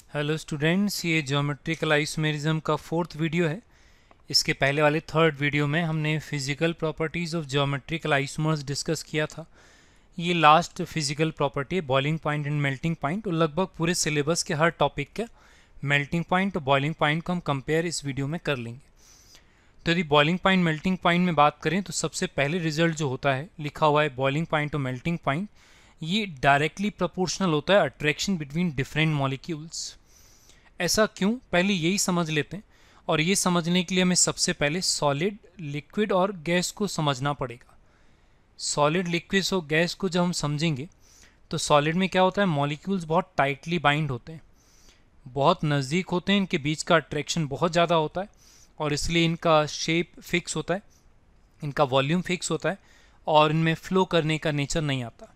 Hello students, ये geometrical isomerism का fourth video है। इसके पहले वाले थर्ड वीडियो में हमने physical properties of geometrical isomers discuss किया था। ये लास्ट फिजिकल प्रॉपर्टी है, boiling point and melting point, और लगभग पूरे सिलेबस के हर टॉपिक के मेल्टिंग पॉइंट और बॉइलिंग पॉइंट को हम कंपेयर इस वीडियो में कर लेंगे। तो यदि बॉइलिंग पॉइंट मेल्टिंग पॉइंट में बात करें तो सबसे पहले रिजल्ट जो होता है लिखा हुआ है बॉइलिंग पॉइंट और मेल्टिंग पॉइंट, ये डायरेक्टली प्रोपोर्शनल होता है अट्रैक्शन बिटवीन डिफरेंट मॉलिक्यूल्स। ऐसा क्यों, पहले यही समझ लेते हैं। और ये समझने के लिए हमें सबसे पहले सॉलिड, लिक्विड और गैस को समझना पड़ेगा। सॉलिड, लिक्विड और गैस को जब हम समझेंगे तो सॉलिड में क्या होता है, मॉलिक्यूल्स बहुत टाइटली बाइंड होते हैं, बहुत नज़दीक होते हैं, इनके बीच का अट्रैक्शन बहुत ज़्यादा होता है और इसलिए इनका शेप फिक्स होता है, इनका वॉल्यूम फिक्स होता है और इनमें फ्लो करने का नेचर नहीं आता।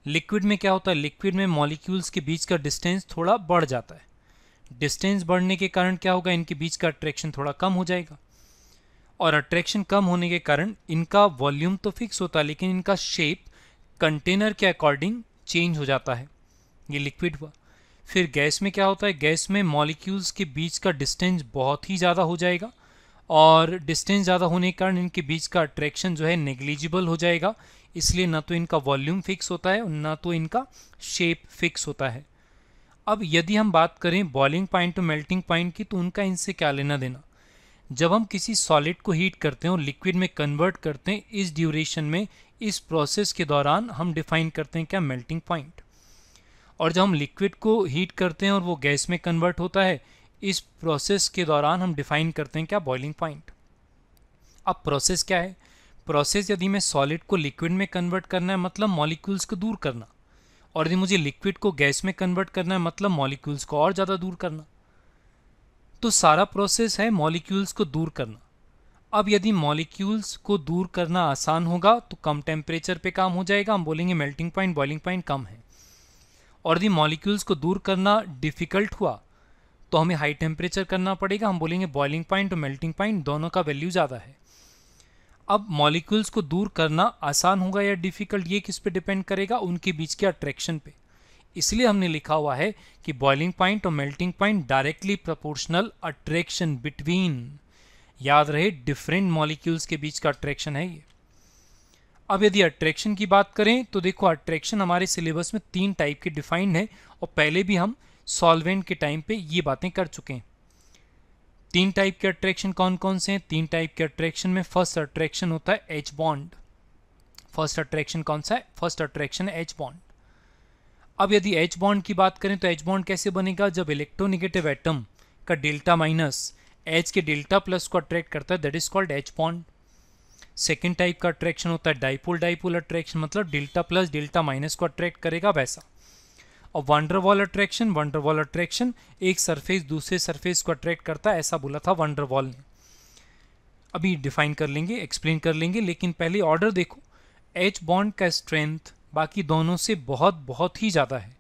लिक्विड में क्या होता है, लिक्विड में मॉलिक्यूल्स के बीच का डिस्टेंस थोड़ा बढ़ जाता है। डिस्टेंस बढ़ने के कारण क्या होगा, इनके बीच का अट्रैक्शन थोड़ा कम हो जाएगा और अट्रैक्शन कम होने के कारण इनका वॉल्यूम तो फिक्स होता है लेकिन इनका शेप कंटेनर के अकॉर्डिंग चेंज हो जाता है। ये लिक्विड हुआ। फिर गैस में क्या होता है, गैस में मॉलिक्यूल्स के बीच का डिस्टेंस बहुत ही ज़्यादा हो जाएगा और डिस्टेंस ज़्यादा होने के कारण इनके बीच का अट्रैक्शन जो है नेग्लिजिबल हो जाएगा, इसलिए ना तो इनका वॉल्यूम फिक्स होता है और ना तो इनका शेप फिक्स होता है। अब यदि हम बात करें बॉइलिंग पॉइंट और मेल्टिंग पॉइंट की, तो उनका इनसे क्या लेना देना। जब हम किसी सॉलिड को हीट करते हैं और लिक्विड में कन्वर्ट करते हैं, इस ड्यूरेशन में, इस प्रोसेस के दौरान हम डिफाइन करते हैं क्या, मेल्टिंग पॉइंट। और जब हम लिक्विड को हीट करते हैं और वो गैस में कन्वर्ट होता है, इस प्रोसेस के दौरान हम डिफाइन करते हैं क्या, बॉइलिंग पॉइंट। अब प्रोसेस क्या है, प्रोसेस यदि मैं सॉलिड को लिक्विड में कन्वर्ट करना है मतलब मॉलिक्यूल्स को दूर करना, और यदि मुझे लिक्विड को गैस में कन्वर्ट करना है मतलब मॉलिक्यूल्स को और ज़्यादा दूर करना। तो सारा प्रोसेस है मॉलिक्यूल्स को दूर करना। अब यदि मॉलिक्यूल्स को दूर करना आसान होगा तो कम टेम्परेचर पे काम हो जाएगा, हम बोलेंगे मेल्टिंग पॉइंट, बॉइलिंग पॉइंट कम है। और यदि मॉलिक्यूल्स को दूर करना डिफिकल्ट हुआ तो हमें हाई टेम्परेचर करना पड़ेगा, हम बोलेंगे बॉइलिंग पॉइंट और मेल्टिंग पॉइंट दोनों का वैल्यू ज़्यादा है। अब मॉलिक्यूल्स को दूर करना आसान होगा या डिफिकल्ट, ये किस पे डिपेंड करेगा, उनके बीच के अट्रैक्शन पे। इसलिए हमने लिखा हुआ है कि बॉइलिंग पॉइंट और melting point directly proportional attraction between, याद रहे डिफरेंट मॉलिक्यूल्स के बीच का अट्रैक्शन है ये। अब यदि अट्रैक्शन की बात करें तो देखो, अट्रैक्शन हमारे सिलेबस में 3 टाइप के डिफाइंड है और पहले भी हम सॉल्वेंट के टाइम पे ये बातें कर चुके हैं। 3 टाइप के अट्रैक्शन कौन कौन से हैं, 3 टाइप के अट्रैक्शन में फर्स्ट अट्रैक्शन होता है एच बॉन्ड। फर्स्ट अट्रैक्शन कौन सा है, फर्स्ट अट्रैक्शन है एच बॉन्ड। अब यदि एच बॉन्ड की बात करें तो एच बॉन्ड कैसे बनेगा, जब इलेक्ट्रोनेगेटिव एटम का डेल्टा माइनस एच के डेल्टा प्लस को अट्रैक्ट करता है, that is called H bond. Second type का अट्रैक्शन होता है डाइपोल डाइपोल अट्रैक्शन, मतलब डेल्टा प्लस डेल्टा माइनस को अट्रैक्ट करेगा वैसा। और वंडरवॉल अट्रैक्शन, वंडरवॉल अट्रैक्शन एक सरफेस दूसरे सरफेस को अट्रैक्ट करता है, ऐसा बोला था वंडरवॉल ने। अभी डिफाइन कर लेंगे, एक्सप्लेन कर लेंगे, लेकिन पहले ऑर्डर देखो। एच बॉन्ड का स्ट्रेंथ बाकी दोनों से बहुत बहुत ही ज़्यादा है,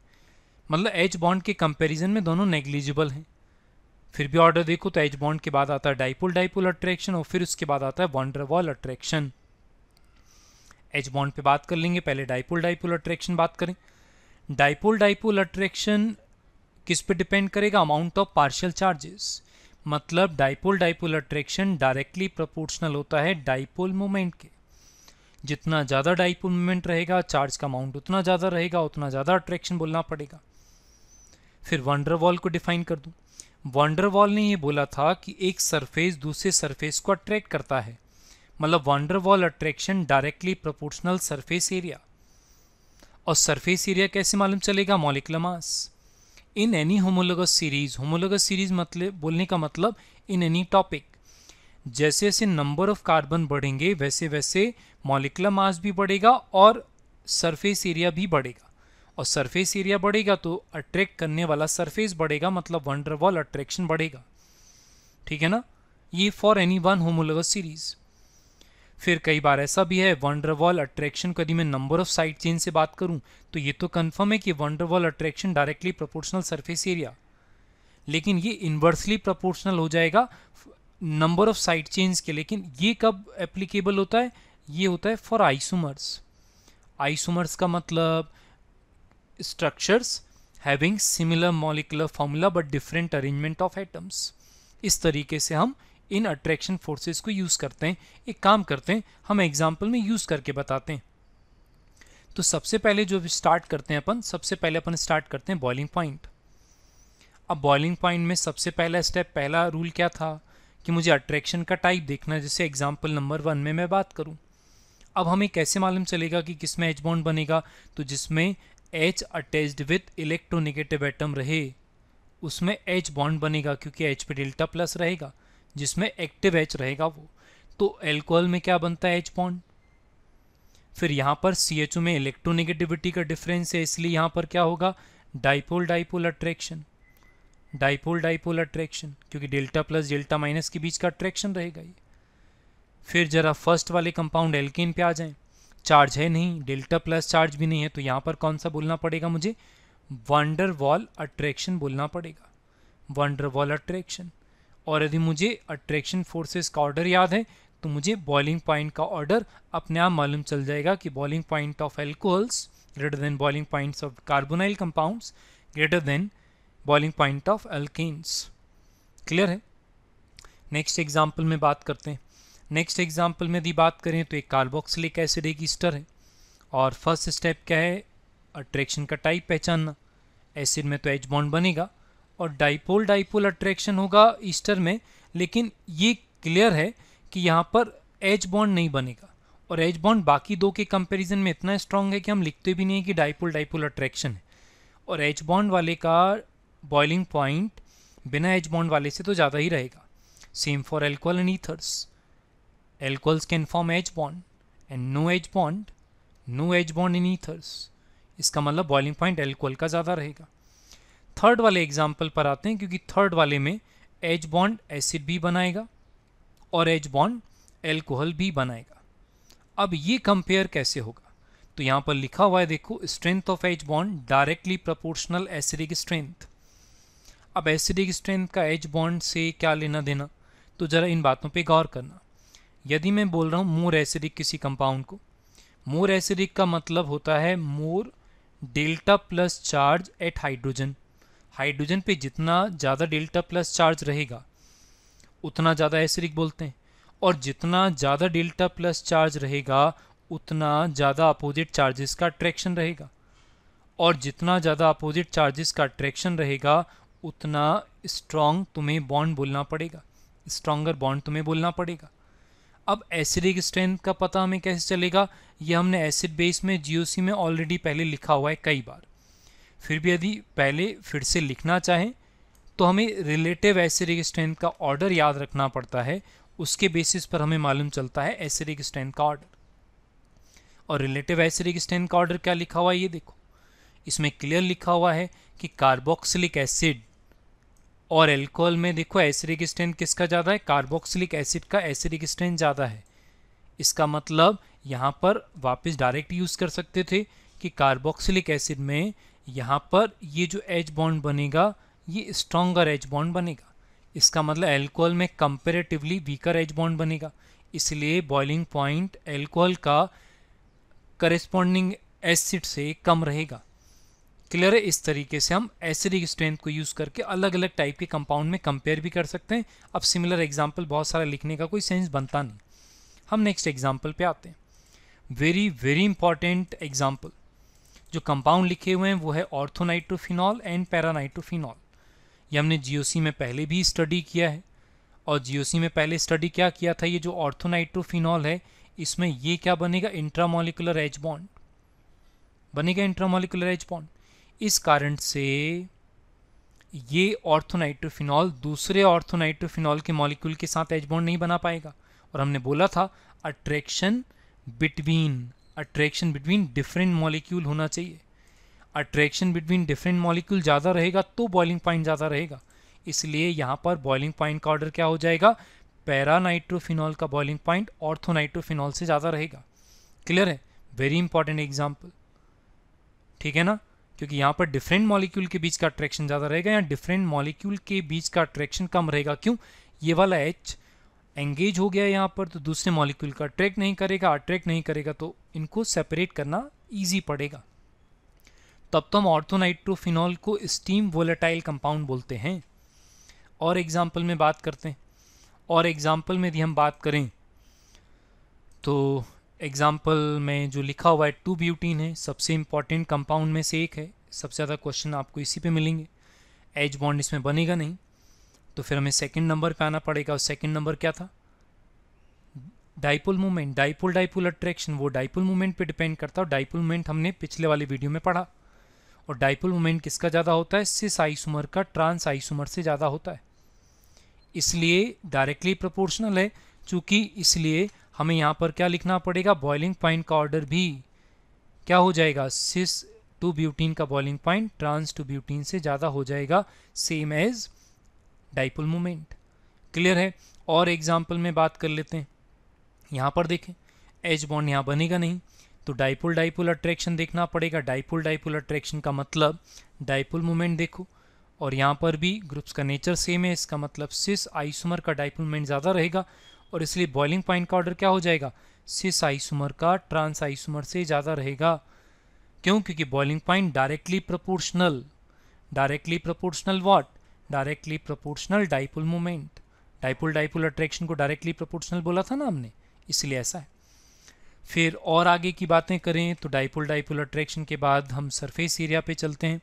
मतलब एच बॉन्ड के कंपैरिजन में दोनों नेग्लिजिबल हैं। फिर भी ऑर्डर देखो तो एच बॉन्ड के बाद आता है डाइपोल डाइपोल अट्रैक्शन और फिर उसके बाद आता है वंडरवॉल अट्रैक्शन। एच बॉन्ड पे बात कर लेंगे, पहले डाइपोल डाइपोल अट्रैक्शन बात करें। डाइपोल डाइपोल अट्रैक्शन किस पे डिपेंड करेगा, अमाउंट ऑफ पार्शियल चार्जेस, मतलब dipole dipole attraction directly proportional होता है डाइपोल मोमेंट के। जितना ज़्यादा डाइपोल मोमेंट रहेगा, चार्ज का अमाउंट उतना ज़्यादा रहेगा, उतना ज़्यादा अट्रैक्शन बोलना पड़ेगा। फिर वंडरवॉल को डिफाइन कर दूं। वंडरवॉल ने ये बोला था कि एक सरफेस दूसरे सरफेस को अट्रैक्ट करता है, मतलब van der Waals attraction directly proportional surface area. और सरफेस एरिया कैसे मालूम चलेगा, molecular mass. In any homologous series, homologous series मतलब बोलने का मतलब इन एनी टॉपिक, जैसे जैसे नंबर ऑफ कार्बन बढ़ेंगे वैसे वैसे मॉलिक्यूलर मास भी बढ़ेगा और सरफेस एरिया भी बढ़ेगा। और सरफेस एरिया बढ़ेगा तो अट्रैक्ट करने वाला सरफेस बढ़ेगा, मतलब वंडरवॉल अट्रैक्शन बढ़ेगा। ठीक है ना, ये for any one homologous series. फिर कई बार ऐसा भी है, वंडरवॉल अट्रैक्शन को यदि मैं नंबर ऑफ साइड चेन से बात करूं तो ये तो कंफर्म है कि van der Waals attraction directly proportional surface area, लेकिन ये इन्वर्सली प्रोपोर्शनल हो जाएगा नंबर ऑफ साइड चेन्स के। लेकिन ये कब एप्लीकेबल होता है, ये होता है फॉर आइसोमर्स। आइसोमर्स का मतलब structures having similar molecular formula but different arrangement of atoms. इस तरीके से हम इन अट्रैक्शन फोर्सेस को यूज करते हैं। एक काम करते हैं, हम एग्जाम्पल में यूज करके बताते हैं। तो सबसे पहले जो स्टार्ट करते हैं अपन, सबसे पहले अपन स्टार्ट करते हैं बॉइलिंग पॉइंट। अब बॉइलिंग पॉइंट में सबसे पहला स्टेप, पहला रूल क्या था कि मुझे अट्रैक्शन का टाइप देखना है। जैसे एग्जाम्पल नंबर 1 में मैं बात करूं, अब हमें कैसे मालूम चलेगा कि किसमें एच बॉन्ड बनेगा? तो जिसमें H attached with electronegative atom रहे उसमें H बॉन्ड बनेगा, क्योंकि H पे डेल्टा प्लस रहेगा। जिसमें एक्टिव H रहेगा वो, तो अल्कोहल में क्या बनता है? H bond. फिर यहाँ पर CHO में इलेक्ट्रोनेगेटिविटी का डिफरेंस है, इसलिए यहाँ पर क्या होगा? Dipole dipole attraction, dipole dipole attraction, क्योंकि डेल्टा प्लस डेल्टा माइनस के बीच का अट्रैक्शन रहेगा ये। फिर जरा फर्स्ट वाले कंपाउंड एल्केन पे आ जाएं, चार्ज है नहीं, डेल्टा प्लस चार्ज भी नहीं है, तो यहाँ पर कौन सा बोलना पड़ेगा मुझे? वंडर वॉल अट्रैक्शन बोलना पड़ेगा, वंडर वॉल अट्रैक्शन। और यदि मुझे अट्रैक्शन फोर्सेस का ऑर्डर याद है तो मुझे बॉइलिंग पॉइंट का ऑर्डर अपने आप मालूम चल जाएगा कि boiling point of alcohols greater than boiling points of carbonyl compounds greater than boiling point of alkanes. Clear है? नेक्स्ट एग्जाम्पल में बात करते हैं। नेक्स्ट एग्जाम्पल में यदि बात करें तो एक कार्बोक्सिलिक एसिड एक ईस्टर है, और फर्स्ट स्टेप क्या है? अट्रैक्शन का टाइप पहचानना। एसिड में तो एच बॉन्ड बनेगा और डाइपोल डाइपोल अट्रैक्शन होगा ईस्टर में, लेकिन ये क्लियर है कि यहाँ पर एच बॉन्ड नहीं बनेगा। और एच बॉन्ड बाकी दो के कंपैरिजन में इतना स्ट्रांग है कि हम लिखते भी नहीं है कि डाइपोल डाइपोल अट्रैक्शन है। और एच बॉन्ड वाले का बॉइलिंग पॉइंट बिना एच बॉन्ड वाले से तो ज़्यादा ही रहेगा। Same for alcohol and ethers. Alcohols can form H bond and no H bond in ethers। इसका मतलब बॉइलिंग पॉइंट एल्कोहल का ज़्यादा रहेगा। थर्ड वाले एग्जाम्पल पर आते हैं, क्योंकि थर्ड वाले में H बॉन्ड एसिड भी बनाएगा और H बॉन्ड एल्कोहल भी बनाएगा। अब ये कंपेयर कैसे होगा? तो यहाँ पर लिखा हुआ है, देखो, strength of H bond directly proportional acidic strength. अब एसिडिक स्ट्रेंथ का H बॉन्ड से क्या लेना देना? तो ज़रा इन बातों पर गौर करना। यदि मैं बोल रहा हूँ मोर एसिडिक किसी कंपाउंड को, मोर एसिडिक का मतलब होता है more delta plus charge at hydrogen. Hydrogen पे जितना ज़्यादा डेल्टा प्लस चार्ज रहेगा उतना ज़्यादा एसिडिक बोलते हैं, और जितना ज़्यादा डेल्टा प्लस चार्ज रहेगा उतना ज़्यादा अपोजिट चार्जेस का अट्रैक्शन रहेगा, और जितना ज़्यादा अपोजिट चार्जेस का अट्रैक्शन रहेगा उतना स्ट्रॉन्ग तुम्हें बॉन्ड बोलना पड़ेगा, स्ट्रॉन्गर बॉन्ड तुम्हें बोलना पड़ेगा। अब एसिडिक स्ट्रेंथ का पता हमें कैसे चलेगा? ये हमने एसिड बेस में GOC में ऑलरेडी पहले लिखा हुआ है कई बार। फिर भी यदि पहले फिर से लिखना चाहें तो हमें रिलेटिव एसिडिक स्ट्रेंथ का ऑर्डर याद रखना पड़ता है, उसके बेसिस पर हमें मालूम चलता है एसिडिक स्ट्रेंथ का ऑर्डर। और रिलेटिव एसिडिक स्ट्रेंथ का ऑर्डर क्या लिखा हुआ है? ये देखो, इसमें क्लियर लिखा हुआ है कि कार्बोक्सिलिक एसिड और एल्कोहल में देखो एसिडिक स्ट्रेंथ किसका ज़्यादा है? कार्बोक्सिलिक एसिड का एसिडिक स्ट्रेंथ ज़्यादा है। इसका मतलब यहाँ पर वापस डायरेक्ट यूज़ कर सकते थे कि कार्बोक्सिलिक एसिड में यहाँ पर ये जो H बॉन्ड बनेगा ये स्ट्रॉन्गर H बॉन्ड बनेगा। इसका मतलब एल्कोहल में कंपेरेटिवली वीकर H बॉन्ड बनेगा, इसलिए बॉइलिंग पॉइंट एल्कोहल का करेस्पॉन्डिंग एसिड से कम रहेगा। क्लियर है? इस तरीके से हम एसिडिक स्ट्रेंथ को यूज़ करके अलग अलग टाइप के कंपाउंड में कंपेयर भी कर सकते हैं। अब सिमिलर एग्जाम्पल बहुत सारा लिखने का कोई सेंस बनता नहीं। हम नेक्स्ट एग्जाम्पल पे आते हैं। वेरी वेरी इंपॉर्टेंट एग्जाम्पल जो कंपाउंड लिखे हुए हैं वो है ऑर्थोनाइट्रोफिनॉल एंड पैरानाइट्रोफिनॉल। ये हमने GOC में पहले भी स्टडी किया है, और GOC में पहले स्टडी क्या किया था? ये जो ऑर्थोनाइट्रोफिनॉल है इसमें ये क्या बनेगा? इंट्रामोलिकुलर H बॉन्ड बनेगा, इंट्रामोलिकुलर H बॉन्ड। इस कारण से ये ऑर्थोनाइट्रोफिनॉल दूसरे ऑर्थोनाइट्रोफिनॉल के मॉलिक्यूल के साथ H बॉन्ड नहीं बना पाएगा। और हमने बोला था अट्रैक्शन बिटवीन डिफरेंट मॉलिक्यूल होना चाहिए। अट्रैक्शन बिटवीन डिफरेंट मॉलिक्यूल ज़्यादा रहेगा तो बॉइलिंग पॉइंट ज़्यादा रहेगा, इसलिए यहाँ पर बॉइलिंग पॉइंट का ऑर्डर क्या हो जाएगा? पैरानाइट्रोफिनॉल का बॉइलिंग पॉइंट ऑर्थोनाइट्रोफिनॉल से ज़्यादा रहेगा। क्लियर है? वेरी इंपॉर्टेंट एग्जाम्पल, ठीक है ना? क्योंकि यहाँ पर डिफरेंट मॉलिक्यूल के बीच का अट्रैक्शन ज़्यादा रहेगा, यहाँ डिफरेंट मॉलिक्यूल के बीच का अट्रैक्शन कम रहेगा। क्यों? ये वाला H एंगेज हो गया यहाँ पर तो दूसरे मॉलिक्यूल का अट्रैक्ट नहीं करेगा तो इनको सेपरेट करना ईजी पड़ेगा। तब तो हम ऑर्थोनाइट्रोफिनॉल को स्टीम वोलेटाइल कंपाउंड बोलते हैं। और एग्जाम्पल में बात करते हैं, और एग्जाम्पल में यदि हम बात करें तो एग्जाम्पल में जो लिखा हुआ है 2-ब्यूटीन है, सबसे इम्पॉर्टेंट कंपाउंड में से एक है, सबसे ज़्यादा क्वेश्चन आपको इसी पे मिलेंगे। एच बॉन्ड इसमें बनेगा नहीं, तो फिर हमें सेकंड नंबर पे आना पड़ेगा। और सेकंड नंबर क्या था? Dipole movement, dipole dipole attraction, वो डाइपोल मूवमेंट पे डिपेंड करता है। और डाइपोल मूवमेंट हमने पिछले वाले वीडियो में पढ़ा। और डाइपोल मूवमेंट किसका ज़्यादा होता है? सिस आइसोमर का ट्रांस आइसोमर से ज़्यादा होता है, इसलिए डायरेक्टली प्रोपोर्शनल है। चूँकि इसलिए हमें यहाँ पर क्या लिखना पड़ेगा? बॉइलिंग पॉइंट का ऑर्डर भी क्या हो जाएगा? सिस 2-ब्यूटीन का बॉइलिंग पॉइंट ट्रांस 2-ब्यूटीन से ज़्यादा हो जाएगा, same as dipole movement. Clear है? और एग्जाम्पल में बात कर लेते हैं। यहाँ पर देखें, एच बॉन्ड यहाँ बनेगा नहीं, तो डाइपोल डाइपोल अट्रैक्शन देखना पड़ेगा। डाइपोल डाइपोल अट्रैक्शन का मतलब डाइपोल मूवमेंट देखो, और यहाँ पर भी ग्रुप्स का नेचर सेम है, इसका मतलब सिस आइसोमर का डाइपोल मूवमेंट ज़्यादा रहेगा, और इसलिए बॉइलिंग पॉइंट का ऑर्डर क्या हो जाएगा? सिस आइसोमर का ट्रांस आइसोमर से ज़्यादा रहेगा। क्यों? क्योंकि boiling point directly proportional, directly proportional what? Directly proportional dipole movement. Dipole dipole attraction को डायरेक्टली प्रोपोर्शनल बोला था ना हमने, इसलिए ऐसा है। फिर और आगे की बातें करें तो डाइपोल डाइपोल अट्रैक्शन के बाद हम सरफेस एरिया पे चलते हैं,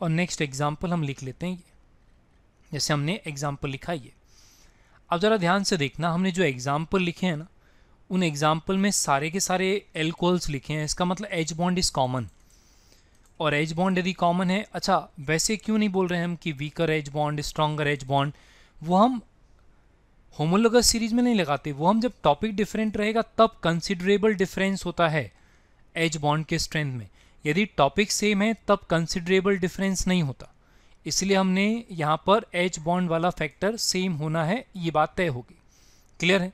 और नेक्स्ट एग्जाम्पल हम लिख लेते हैं ये, जैसे हमने एग्जाम्पल लिखा ये। अब ज़रा ध्यान से देखना, हमने जो एग्जाम्पल लिखे हैं ना, उन एग्जाम्पल में सारे के सारे एल्कोहल्स लिखे हैं, इसका मतलब एच बॉन्ड इज़ कॉमन। और एच बॉन्ड यदि कॉमन है, अच्छा वैसे क्यों नहीं बोल रहे हैं हम कि weaker H bond, stronger H bond? वो हम होमोलोगस सीरीज में नहीं लगाते, वो हम जब टॉपिक डिफरेंट रहेगा तब कंसिडरेबल डिफरेंस होता है एच बॉन्ड के स्ट्रेंथ में। यदि टॉपिक सेम है तब कंसिडरेबल डिफरेंस नहीं होता, इसलिए हमने यहाँ पर एच बॉन्ड वाला फैक्टर सेम होना है, ये बात तय होगी। क्लियर है?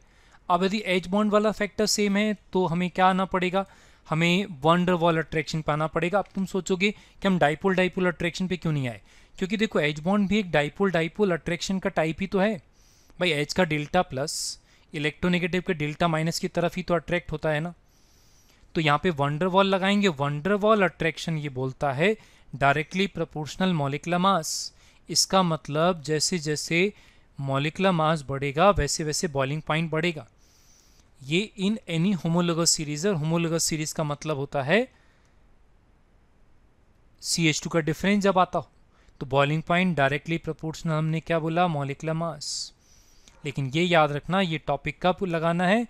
अब यदि एच बॉन्ड वाला फैक्टर सेम है तो हमें क्या आना पड़ेगा? हमें वंडर वॉल अट्रैक्शन पे आना पड़ेगा। अब तुम सोचोगे कि हम डाइपोल डाइपोल अट्रैक्शन पे क्यों नहीं आए? क्योंकि देखो एच बॉन्ड भी एक डाइपोल डाइपोल अट्रैक्शन का टाइप ही तो है भाई। एच का डेल्टा प्लस इलेक्ट्रोनेगेटिव के डेल्टा माइनस की तरफ ही तो अट्रैक्ट होता है ना। तो यहाँ पे वंडर वॉल लगाएंगे। वंडर वॉल अट्रैक्शन ये बोलता है डायरेक्टली प्रोपोर्शनल मॉलिक्यूलर मास। इसका मतलब जैसे जैसे मॉलिक्यूलर मास बढ़ेगा वैसे वैसे बॉइलिंग पॉइंट बढ़ेगा। ये इन एनी होमोलोगस सीरीज, और होमोलोगस सीरीज का मतलब होता है CH2 का डिफरेंस जब आता हो तो बॉइलिंग पॉइंट डायरेक्टली प्रोपोर्शनल, हमने क्या बोला? Molecular mass. लेकिन ये याद रखना, ये टॉपिक कब लगाना है?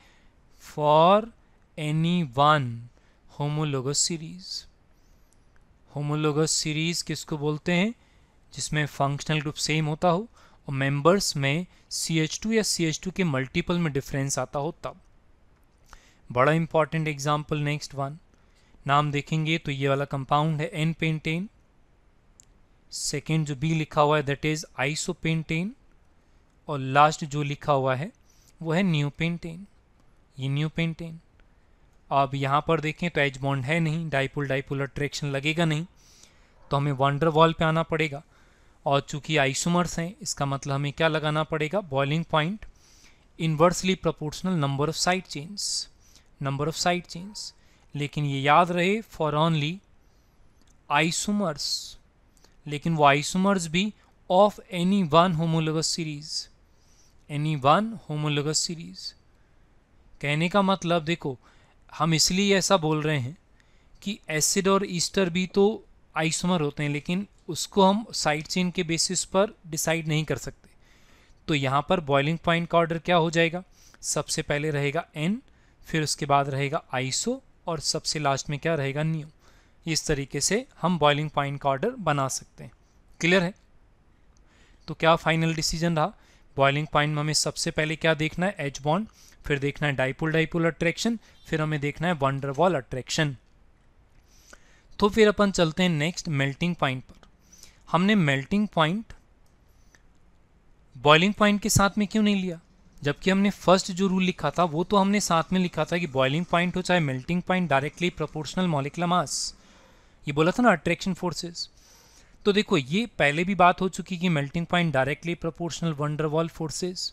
For any one homologous series. Homologous series किसको बोलते हैं? जिसमें फंक्शनल ग्रुप सेम होता हो और मेंबर्स में CH2 या CH2 के मल्टीपल में डिफरेंस आता हो तब। बड़ा इंपॉर्टेंट एग्जाम्पल नेक्स्ट वन, नाम देखेंगे तो ये वाला कंपाउंड है एन पेंटेन। सेकेंड जो बी लिखा हुआ है दैट इज आइसोपेंटेन, और लास्ट जो लिखा हुआ है वो है न्यूपेंटेन। ये न्यूपेंटेन। अब यहाँ पर देखें तो एच बॉन्ड है नहीं, डाइपोल डाइपोल अट्रैक्शन लगेगा नहीं, तो हमें वंडर वॉल पे आना पड़ेगा। और चूंकि आइसोमर्स हैं इसका मतलब हमें क्या लगाना पड़ेगा? Boiling point inversely proportional number of side chains, number of side chains. लेकिन ये याद रहे फॉर ओनली आइसोमर्स, लेकिन वो आइसोमर्स भी of any one homologous series, any one homologous series. कहने का मतलब देखो, हम इसलिए ऐसा बोल रहे हैं कि एसिड और ईस्टर भी तो आइसोमर होते हैं, लेकिन उसको हम साइड चेन के बेसिस पर डिसाइड नहीं कर सकते। तो यहाँ पर बॉइलिंग पॉइंट का ऑर्डर क्या हो जाएगा? सबसे पहले रहेगा एन, फिर उसके बाद रहेगा आइसो, और सबसे लास्ट में क्या रहेगा? न्यू। इस तरीके से हम बॉइलिंग पॉइंट का ऑर्डर बना सकते हैं। क्लियर है? तो क्या फाइनल डिसीजन रहा? बॉइलिंग पॉइंट में हमें सबसे पहले क्या देखना है? एच बॉन्ड, फिर देखना है डाइपोल डाइपोल अट्रैक्शन, फिर हमें देखना है वंडर वॉल अट्रैक्शन। तो फिर अपन चलते हैं नेक्स्ट मेल्टिंग पॉइंट पर। हमने मेल्टिंग पॉइंट बॉइलिंग पॉइंट के साथ में क्यों नहीं लिया? जबकि हमने फर्स्ट जो रूल लिखा था वो तो हमने साथ में लिखा था कि बॉइलिंग पॉइंट हो चाहे melting point directly proportional molecular mass, ये बोला था ना अट्रैक्शन फोर्सेस। तो देखो ये पहले भी बात हो चुकी कि melting point directly proportional wonder wall forces,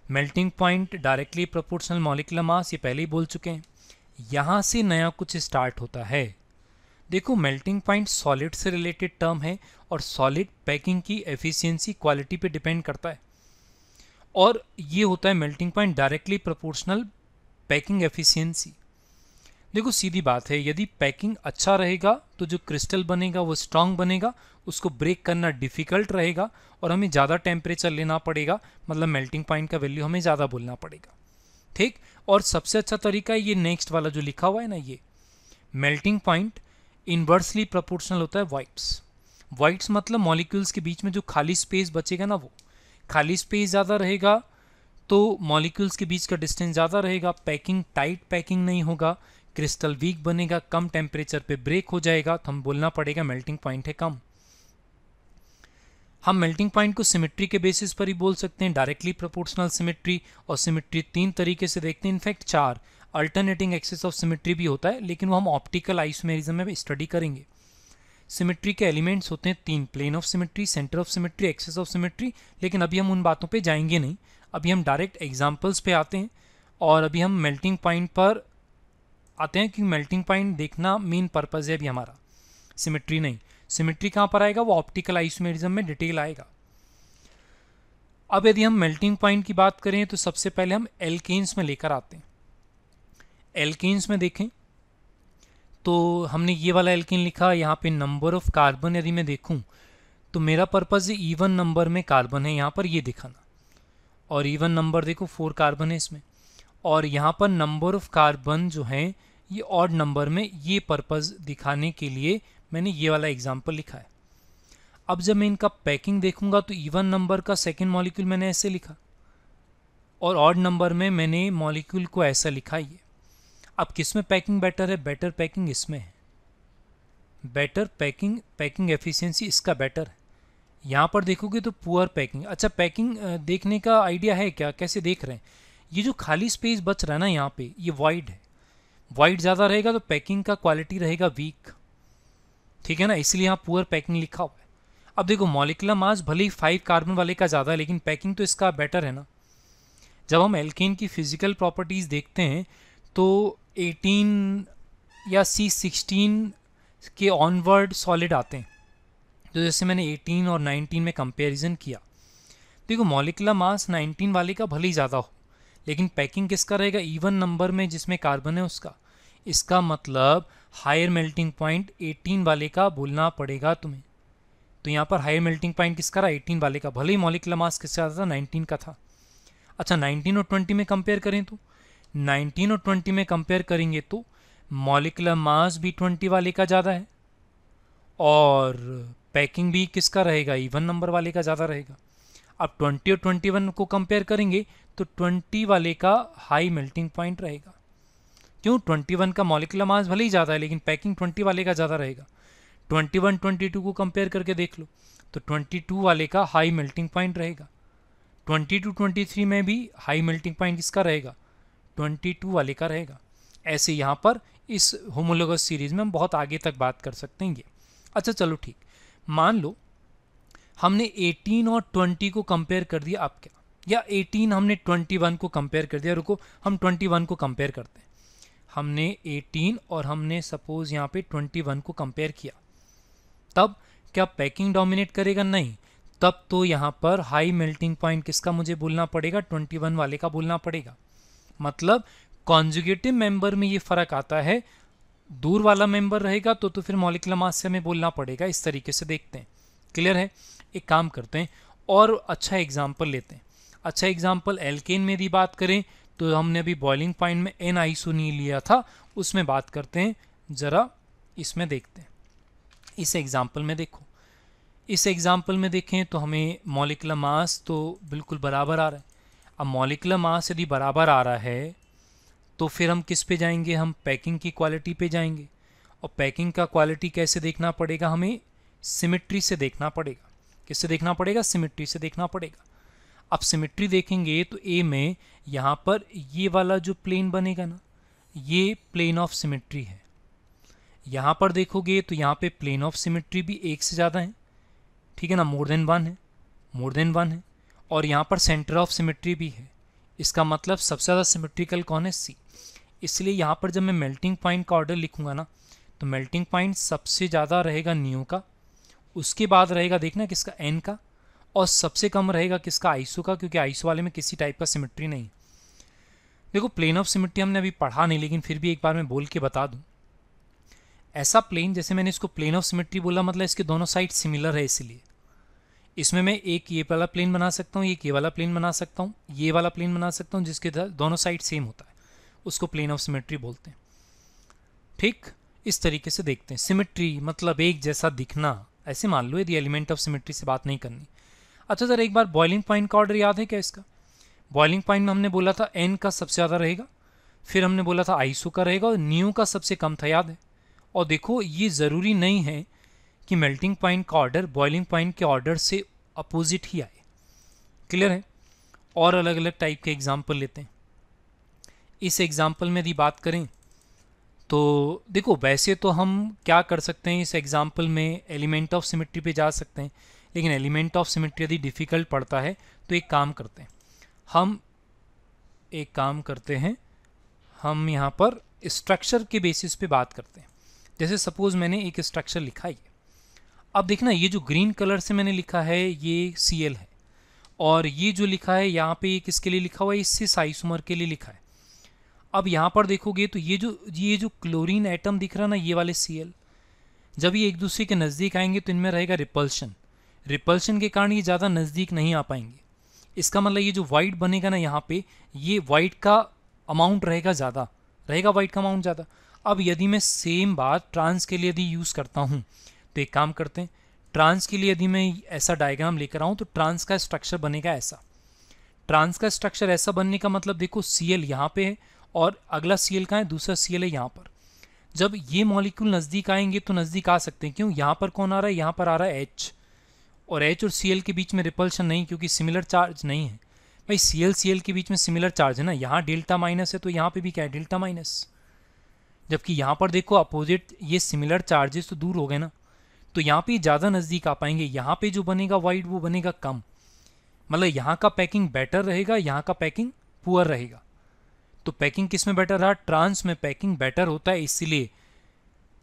melting point directly proportional molecular mass, ये पहले ही बोल चुके हैं। यहाँ से नया कुछ स्टार्ट होता है। देखो मेल्टिंग पॉइंट सॉलिड से रिलेटेड टर्म है और सॉलिड पैकिंग की एफिशिएंसी क्वालिटी पे डिपेंड करता है, और ये होता है melting point directly proportional packing efficiency. देखो सीधी बात है, यदि पैकिंग अच्छा रहेगा तो जो क्रिस्टल बनेगा वो स्ट्रांग बनेगा, उसको ब्रेक करना डिफिकल्ट रहेगा और हमें ज़्यादा टेम्परेचर लेना पड़ेगा, मतलब मेल्टिंग पॉइंट का वैल्यू हमें ज़्यादा बोलना पड़ेगा, ठीक। और सबसे अच्छा तरीका ये नेक्स्ट वाला जो लिखा हुआ है ना, ये मेल्टिंग पॉइंट इनवर्सली प्रोपोर्शनल होता है वाइट्स। वाइट्स मतलब मॉलिक्यूल्स के बीच में जो खाली स्पेस बचेगा ना, वो खाली स्पेस ज़्यादा रहेगा तो मॉलिक्यूल्स के बीच का डिस्टेंस ज़्यादा रहेगा, पैकिंग टाइट पैकिंग नहीं होगा, क्रिस्टल वीक बनेगा, कम टेम्परेचर पे ब्रेक हो जाएगा, तो हम बोलना पड़ेगा मेल्टिंग पॉइंट है कम। हम मेल्टिंग पॉइंट को सिमेट्री के बेसिस पर ही बोल सकते हैं, डायरेक्टली प्रोपोर्शनल सिमेट्री, और सिमेट्री 3 तरीके से देखते हैं, in fact 4, alternating axis of symmetry भी होता है, लेकिन वो हम ऑप्टिकल आइसोमेरिज्म में स्टडी करेंगे। सिमेट्री के एलिमेंट्स होते हैं 3, plane of symmetry, centre of symmetry, axis of symmetry, लेकिन अभी हम उन बातों पे जाएंगे नहीं, अभी हम डायरेक्ट एग्जांपल्स पे आते हैं, और अभी हम मेल्टिंग पॉइंट पर आते हैं, क्योंकि मेल्टिंग पॉइंट देखना मेन पर्पज़ है अभी हमारा, सिमेट्री नहीं। सिमेट्री कहाँ पर आएगा, वो ऑप्टिकल आइसोमेरिज्म में डिटेल आएगा। अब यदि हम मेल्टिंग पॉइंट की बात करें तो सबसे पहले हम एल्केन्स में लेकर आते हैं। एल्केन्स में देखें तो हमने ये वाला एल्केन लिखा, यहाँ पे नंबर ऑफ कार्बन यदि मैं देखूं तो मेरा पर्पज़ इवन नंबर में कार्बन है यहाँ पर ये दिखाना, और इवन नंबर देखो 4 कार्बन है इसमें, और यहाँ पर नंबर ऑफ कार्बन जो है ये ऑड नंबर में, ये पर्पज़ दिखाने के लिए मैंने ये वाला एग्जाम्पल लिखा है। अब जब मैं इनका पैकिंग देखूंगा तो इवन नंबर का सेकेंड मॉलिक्यूल मैंने ऐसे लिखा, और ऑड नंबर में मैंने मॉलिक्यूल को ऐसा लिखा ये। अब किस में पैकिंग बेटर है, बेटर पैकिंग इसमें है, बेटर पैकिंग एफिशिएंसी इसका बेटर है। यहाँ पर देखोगे तो पुअर पैकिंग। अच्छा, पैकिंग देखने का आइडिया है क्या, कैसे देख रहे हैं, ये जो खाली स्पेस बच रहा है ना यहाँ पे, ये वाइड है, वाइड ज़्यादा रहेगा तो पैकिंग का क्वालिटी रहेगा वीक, ठीक है ना, इसलिए यहाँ पुअर पैकिंग लिखा हुआ है। अब देखो मॉलिक्यूलर मास भले ही 5 कार्बन वाले का ज़्यादा है, लेकिन पैकिंग तो इसका बेटर है ना। जब हम एल्केन की फिजिकल प्रॉपर्टीज़ देखते हैं तो 18 या C16 के ऑनवर्ड सॉलिड आते हैं, तो जैसे मैंने 18 और 19 में कंपैरिजन किया, देखो मॉलिक्यूलर मास 19 वाले का भले ही ज़्यादा हो, लेकिन पैकिंग किसका रहेगा, इवन नंबर में जिसमें कार्बन है उसका। इसका मतलब हायर मेल्टिंग पॉइंट 18 वाले का बोलना पड़ेगा तुम्हें। तो यहाँ पर हायर मेल्टिंग पॉइंट किसका रहा, 18 वाले का, भले ही मॉलिक्यूलर मास किसका था, 19 का था। अच्छा 19 और 20 में कंपेयर करें तो 19 और 20 में कंपेयर करेंगे तो मॉलिक्यूलर मास भी 20 वाले का ज़्यादा है, और पैकिंग भी किसका रहेगा, इवन नंबर वाले का ज़्यादा रहेगा। अब 20 और 21 को कंपेयर करेंगे तो 20 वाले का हाई मेल्टिंग पॉइंट रहेगा। क्यों, 21 का मॉलिक्यूलर मास भले ही ज़्यादा है, लेकिन पैकिंग 20 वाले का ज़्यादा रहेगा। 21 22 को कंपेयर करके देख लो तो 22 वाले का हाई मेल्टिंग पॉइंट रहेगा। 22 23 में भी हाई मेल्टिंग पॉइंट किसका रहेगा, 22 वाले का रहेगा। ऐसे यहाँ पर इस होमोलोगस सीरीज में हम बहुत आगे तक बात कर सकते हैं ये। अच्छा चलो ठीक, मान लो हमने 18 और 20 को कंपेयर कर दिया, अब क्या, या 18 हमने 21 को कंपेयर कर दिया, रुको हम 21 को कंपेयर करते हैं। हमने 18 और हमने सपोज यहाँ पे 21 को कंपेयर किया, तब क्या पैकिंग डोमिनेट करेगा, नहीं, तब तो यहाँ पर हाई मेल्टिंग पॉइंट किसका मुझे बोलना पड़ेगा, 21 वाले का बोलना पड़ेगा। मतलब कॉन्जुगेटिव मेंबर में ये फर्क आता है, दूर वाला मेंबर रहेगा तो फिर मॉलिक्यूलर मास से हमें बोलना पड़ेगा। इस तरीके से देखते हैं, क्लियर है। एक काम करते हैं और अच्छा एग्जाम्पल लेते हैं। अच्छा एग्जाम्पल एल्केन में यदि बात करें तो हमने अभी बॉइलिंग पॉइंट में एन आइसोनील लिया था, उसमें बात करते हैं, ज़रा इसमें देखते हैं। इस एग्जाम्पल में देखो, इस एग्जाम्पल में देखें तो हमें मॉलिक्यूलर मास तो बिल्कुल बराबर आ रहा है। अब मॉलिक्यूलर मास यदि बराबर आ रहा है तो फिर हम किस पे जाएंगे, हम पैकिंग की क्वालिटी पे जाएंगे। और पैकिंग का क्वालिटी कैसे देखना पड़ेगा, हमें सिमेट्री से देखना पड़ेगा। किससे देखना पड़ेगा, सिमेट्री से देखना पड़ेगा। अब सिमेट्री देखेंगे तो ए में यहाँ पर ये वाला जो प्लेन बनेगा ना, ये प्लेन ऑफ सिमेट्री है। यहाँ पर देखोगे तो यहाँ पे प्लेन ऑफ सिमेट्री भी एक से ज़्यादा है, ठीक है ना, मोर देन वन है, मोर देन वन है। और यहाँ पर सेंटर ऑफ सिमेट्री भी है, इसका मतलब सबसे ज़्यादा सिमेट्रिकल कौन है, सी। इसलिए यहाँ पर जब मैं मेल्टिंग पॉइंट का ऑर्डर लिखूंगा ना तो मेल्टिंग पॉइंट सबसे ज़्यादा रहेगा न्यू का, उसके बाद रहेगा देखना किसका एन का, और सबसे कम रहेगा किसका आइसो का, क्योंकि आइसो वाले में किसी टाइप का सिमेट्री नहीं। देखो प्लेन ऑफ सिमेट्री हमने अभी पढ़ा नहीं, लेकिन फिर भी एक बार मैं बोल के बता दूं। ऐसा प्लेन, जैसे मैंने इसको प्लेन ऑफ सिमेट्री बोला, मतलब इसके दोनों साइड सिमिलर है, इसलिए इसमें मैं एक ये वाला प्लेन बना सकता हूँ, एक ये वाला प्लेन बना सकता हूँ, ये वाला प्लेन बना सकता हूँ, जिसके दोनों साइड सेम होता है, उसको प्लेन ऑफ सिमेट्री बोलते हैं। ठीक, इस तरीके से देखते हैं। सिमेट्री मतलब एक जैसा दिखना, ऐसे मान लो, यदि एलिमेंट ऑफ सिमेट्री से बात नहीं करनी। अच्छा सर, एक बार बॉइलिंग पॉइंट का ऑर्डर याद है क्या इसका? बॉइलिंग पॉइंट में हमने बोला था एन का सबसे ज़्यादा रहेगा, फिर हमने बोला था आइसो का रहेगा, और न्यू का सबसे कम था, याद है? और देखो ये ज़रूरी नहीं है कि मेल्टिंग पॉइंट का ऑर्डर बॉइलिंग पॉइंट के ऑर्डर से अपोजिट ही आए। क्लियर है? और अलग अलग टाइप के एग्जाम्पल लेते हैं। इस एग्जाम्पल में यदि बात करें तो देखो, वैसे तो हम क्या कर सकते हैं, इस एग्जाम्पल में एलिमेंट ऑफ सिमेट्री पे जा सकते हैं, लेकिन एलिमेंट ऑफ सिमेट्री यदि डिफ़िकल्ट पड़ता है तो एक काम करते हैं, हम यहाँ पर स्ट्रक्चर के बेसिस पे बात करते हैं। जैसे सपोज मैंने एक स्ट्रक्चर लिखा है, अब देखना ये जो ग्रीन कलर से मैंने लिखा है ये Cl है, और ये जो लिखा है यहाँ पे किसके लिए लिखा हुआ है, सिस आइसोमर के लिए लिखा है। अब यहाँ पर देखोगे तो ये जो क्लोरीन एटम दिख रहा ना, ये वाले Cl, जब ये एक दूसरे के नज़दीक आएंगे तो इनमें रहेगा रिपल्शन के कारण ये ज़्यादा नज़दीक नहीं आ पाएंगे। इसका मतलब ये जो वाइट बनेगा ना यहाँ पे, ये वाइट का अमाउंट रहेगा ज़्यादा, वाइट का अमाउंट ज़्यादा। अब यदि मैं सेम बात ट्रांस के लिए यदि यूज़ करता हूँ तो एक काम करते हैं, ट्रांस के लिए यदि मैं ऐसा डायग्राम लेकर आऊँ तो ट्रांस का स्ट्रक्चर बनेगा ऐसा। ट्रांस का स्ट्रक्चर ऐसा बनने का मतलब देखो Cl यहाँ पे है और अगला Cl कहाँ है, दूसरा Cl है यहाँ पर। जब ये मॉलिक्यूल नज़दीक आएंगे तो नज़दीक आ सकते हैं, क्यों? यहाँ पर कौन आ रहा है, यहाँ पर आ रहा है H, और H और Cl के बीच में रिपल्शन नहीं, क्योंकि सिमिलर चार्ज नहीं है। भाई Cl के बीच में सिमिलर चार्ज है ना, यहाँ डेल्टा माइनस है तो यहाँ पे भी क्या है, डेल्टा माइनस। जबकि यहाँ पर देखो अपोजिट, ये सिमिलर चार्जेस तो दूर हो गए ना, तो यहाँ पे ज़्यादा नज़दीक आ पाएंगे। यहाँ पे जो बनेगा वाइट वो बनेगा कम, मतलब यहाँ का पैकिंग बेटर रहेगा, यहाँ का पैकिंग पुअर रहेगा। तो पैकिंग किस में बेटर रहा, ट्रांस में पैकिंग बेटर होता है। इसीलिए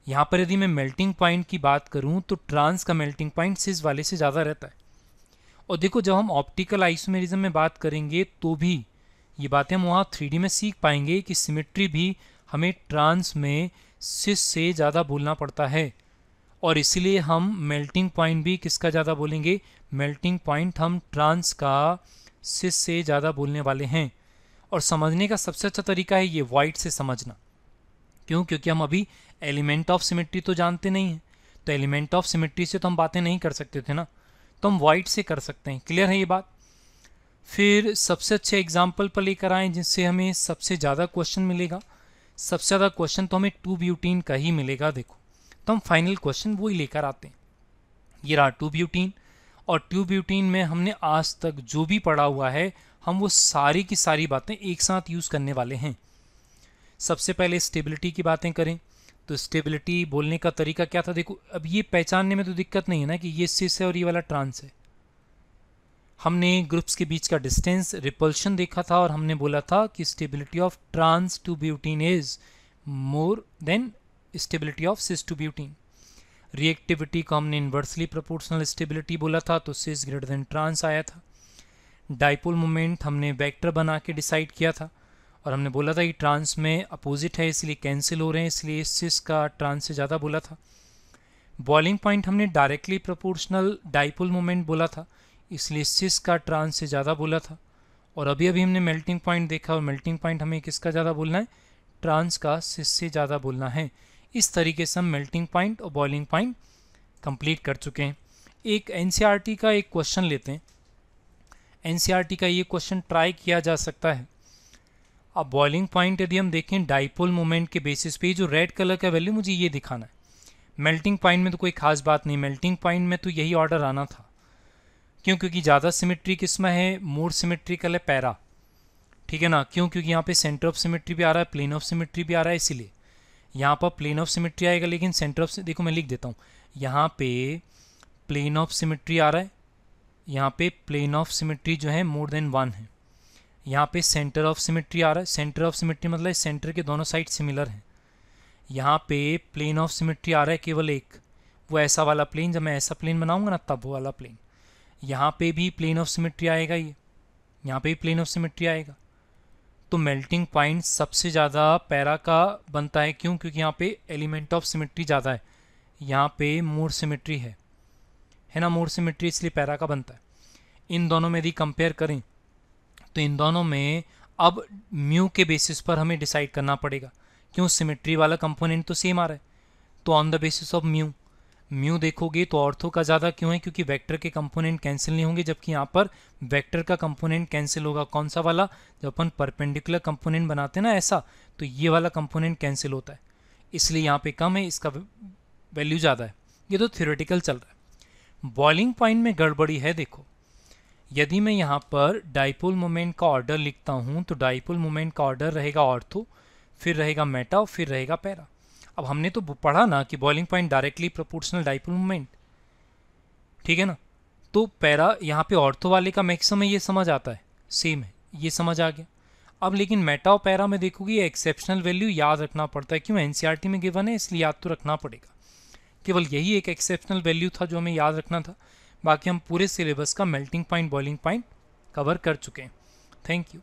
यहाँ पर यदि मैं मेल्टिंग पॉइंट की बात करूँ तो ट्रांस का मेल्टिंग पॉइंट सिस वाले से ज़्यादा रहता है। और देखो जब हम ऑप्टिकल आइसोमेरिज्म में बात करेंगे तो भी ये बातें हम वहाँ 3D में सीख पाएंगे कि सिमेट्री भी हमें ट्रांस में सिस से ज़्यादा बोलना पड़ता है, और इसीलिए हम मेल्टिंग पॉइंट भी किसका ज़्यादा बोलेंगे, मेल्टिंग पॉइंट हम ट्रांस का सिस से ज़्यादा बोलने वाले हैं। और समझने का सबसे अच्छा तरीका है ये वाइट से समझना। क्यों? क्योंकि हम अभी एलिमेंट ऑफ सिमेट्री तो जानते नहीं हैं, तो एलिमेंट ऑफ सिमेट्री से तो हम बातें नहीं कर सकते थे ना, तो हम वाइट से कर सकते हैं। क्लियर है ये बात? फिर सबसे अच्छे एग्जाम्पल पर लेकर आएँ जिससे हमें सबसे ज़्यादा क्वेश्चन मिलेगा। सबसे ज़्यादा क्वेश्चन तो हमें 2-ब्यूटीन का ही मिलेगा। देखो तो हम फाइनल क्वेश्चन वही लेकर आते हैं। ये रहा 2-ब्यूटीन, और 2-ब्यूटीन में हमने आज तक जो भी पढ़ा हुआ है हम वो सारी की सारी बातें एक साथ यूज़ करने वाले हैं। सबसे पहले स्टेबिलिटी की बातें करें तो स्टेबिलिटी बोलने का तरीका क्या था, देखो अब ये पहचानने में तो दिक्कत नहीं है ना कि ये सिस है और ये वाला ट्रांस है। हमने ग्रुप्स के बीच का डिस्टेंस, रिपल्शन देखा था, और हमने बोला था कि stability of trans two butene is more than stability of cis two butene. Reactivity को हमने इन्वर्सली प्रोपोर्शनल स्टेबिलिटी बोला था, तो सिस ग्रेटर देन ट्रांस आया था। डाइपोल मोमेंट हमने वेक्टर बना के डिसाइड किया था, और हमने बोला था कि ट्रांस में अपोजिट है इसलिए कैंसिल हो रहे हैं, इसलिए सिस का ट्रांस से ज़्यादा बोला था। बॉइलिंग पॉइंट हमने डायरेक्टली प्रोपोर्शनल डाइपोल मोमेंट बोला था, इसलिए सिस का ट्रांस से ज़्यादा बोला था। और अभी हमने मेल्टिंग पॉइंट देखा, और मेल्टिंग पॉइंट हमें किसका ज़्यादा बोलना है, ट्रांस का सिस से ज़्यादा बोलना है। इस तरीके से हम मेल्टिंग पॉइंट और बॉइलिंग पॉइंट कंप्लीट कर चुके हैं। एक एनसीईआरटी का एक क्वेश्चन लेते हैं। एनसीईआरटी का ये क्वेश्चन ट्राई किया जा सकता है। अब बॉइलिंग पॉइंट यदि हम देखें डाइपोल मोमेंट के बेसिस पे, जो रेड कलर का वैल्यू मुझे ये दिखाना है। मेल्टिंग पॉइंट में तो कोई खास बात नहीं, मेल्टिंग पॉइंट में तो यही ऑर्डर आना था। क्यों? क्योंकि ज़्यादा सिमेट्री किसमें है, मोर सिमेट्रिकल है पैरा, ठीक है ना। क्यों? क्योंकि यहाँ पे सेंटर ऑफ सिमेट्री भी आ रहा है, प्लेन ऑफ सिमेट्री भी आ रहा है, इसीलिए यहाँ पर प्लेन ऑफ सिमेट्री आएगा, लेकिन सेंटर ऑफ, देखो मैं लिख देता हूँ, यहाँ पे प्लेन ऑफ सिमेट्री आ रहा है, यहाँ पे प्लेन ऑफ सिमेट्री जो है मोर देन 1 है। यहाँ पे सेंटर ऑफ सिमेट्री आ रहा है, सेंटर ऑफ सिमेट्री मतलब सेंटर के दोनों साइड सिमिलर हैं। यहाँ पे प्लेन ऑफ सिमेट्री आ रहा है केवल एक, वो ऐसा वाला प्लेन, जब मैं ऐसा प्लेन बनाऊंगा ना तब वो वाला प्लेन। यहाँ पे भी प्लेन ऑफ सिमेट्री आएगा, ये यहाँ पे भी प्लेन ऑफ सिमेट्री आएगा। तो मेल्टिंग पॉइंट सबसे ज़्यादा पैरा का बनता है, क्यों? क्योंकि यहाँ पे एलिमेंट ऑफ सिमेट्री ज़्यादा है, यहाँ पे मोर सिमेट्री है ना, मोर सिमेट्री, इसलिए पैरा का बनता है। इन दोनों में यदि कंपेयर करें तो इन दोनों में अब म्यू के बेसिस पर हमें डिसाइड करना पड़ेगा, क्यों? सिमेट्री वाला कंपोनेंट तो सेम आ रहा है, तो on the basis of mu देखोगे तो ऑर्थो का ज़्यादा क्यों है? क्योंकि वेक्टर के कंपोनेंट कैंसिल नहीं होंगे, जबकि यहाँ पर वेक्टर का कंपोनेंट कैंसिल होगा। कौन सा वाला? जब अपन परपेंडिकुलर कंपोनेंट बनाते हैं ना ऐसा, तो ये वाला कंपोनेंट कैंसिल होता है, इसलिए यहाँ पे कम है, इसका वैल्यू ज़्यादा है। ये तो थ्योरेटिकल चल रहा है। बॉइलिंग पॉइंट में गड़बड़ी है। देखो, यदि मैं यहाँ पर डाइपोल मोमेंट का ऑर्डर लिखता हूँ तो डाइपोल मोमेंट का ऑर्डर रहेगा ऑर्थो, फिर रहेगा मेटा और फिर रहेगा पैरा। अब हमने तो पढ़ा ना कि boiling point directly proportional dipole moment, ठीक है ना। तो पैरा यहाँ पे ऑर्थो वाले का मैक्सिमम ये समझ आता है, सेम है, ये समझ आ गया। अब लेकिन मेटा और पैरा में देखोगे ये एक्सेप्शनल वैल्यू याद रखना पड़ता है, क्यों? एनसीईआरटी में गिवन है, इसलिए याद तो रखना पड़ेगा। केवल यही एक एक्सेप्शनल वैल्यू था जो हमें याद रखना था, बाकी हम पूरे सिलेबस का melting point, boiling point cover कर चुके हैं। Thank you.